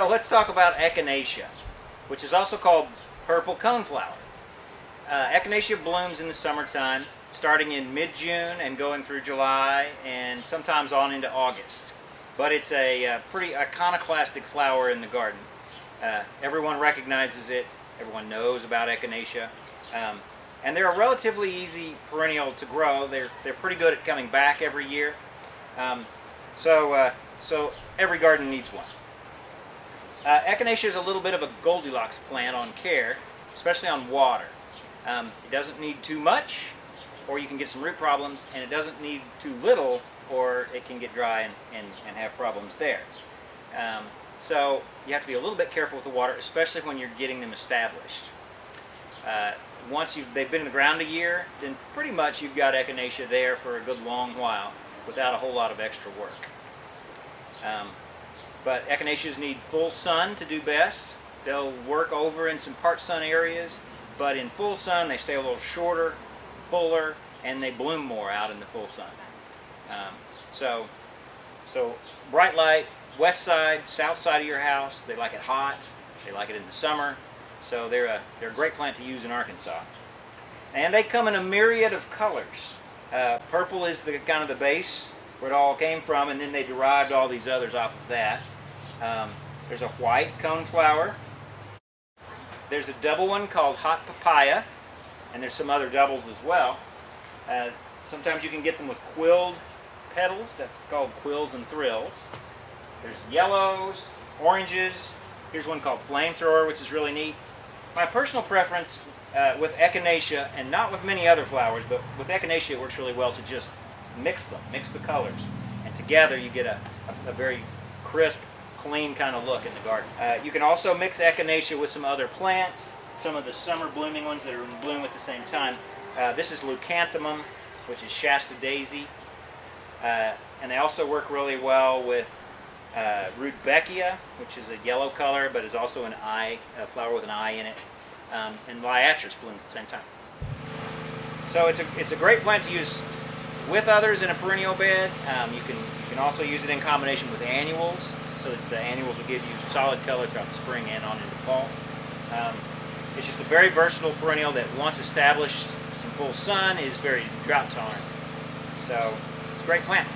let's talk about Echinacea, which is also called purple coneflower. Echinacea blooms in the summertime, starting in mid-June and going through July and sometimes on into August. But it's a pretty iconoclastic flower in the garden. Everyone recognizes it. Everyone knows about Echinacea. And they're a relatively easy perennial to grow. They're pretty good at coming back every year. So every garden needs one. Echinacea is a little bit of a Goldilocks plant on care, especially on water. It doesn't need too much, or you can get some root problems, and it doesn't need too little, or it can get dry and have problems there. So you have to be a little bit careful with the water, especially when you're getting them established. Once they've been in the ground a year, then pretty much you've got Echinacea there for a good long while without a whole lot of extra work. But Echinaceas need full sun to do best. They'll work over in some part sun areas, but in full sun they stay a little shorter, fuller, and they bloom more out in the full sun. So bright light, west side, south side of your house, they like it hot, they like it in the summer, so they're a great plant to use in Arkansas. And they come in a myriad of colors. Purple is the kind of the base where it all came from, and then they derived all these others off of that. There's a white coneflower. There's a double one called hot papaya, and there's some other doubles as well. Sometimes you can get them with quilled petals. That's called quills and thrills. There's yellows, oranges. Here's one called flamethrower, which is really neat. My personal preference with Echinacea, and not with many other flowers, but with Echinacea it works really well to just mix them, mix the colors, and together you get a very crisp, clean kind of look in the garden. You can also mix Echinacea with some other plants, some of the summer blooming ones that are in bloom at the same time. This is leucanthemum, which is Shasta daisy, and they also work really well with Rudbeckia, which is a yellow color but is also an eye, a flower with an eye in it, and Liatris bloom at the same time. So it's a great plant to use with others in a perennial bed. You can also use it in combination with annuals, so that the annuals will give you solid color throughout the spring and on into fall. It's just a very versatile perennial that, once established in full sun, is very drought tolerant. So it's a great plant.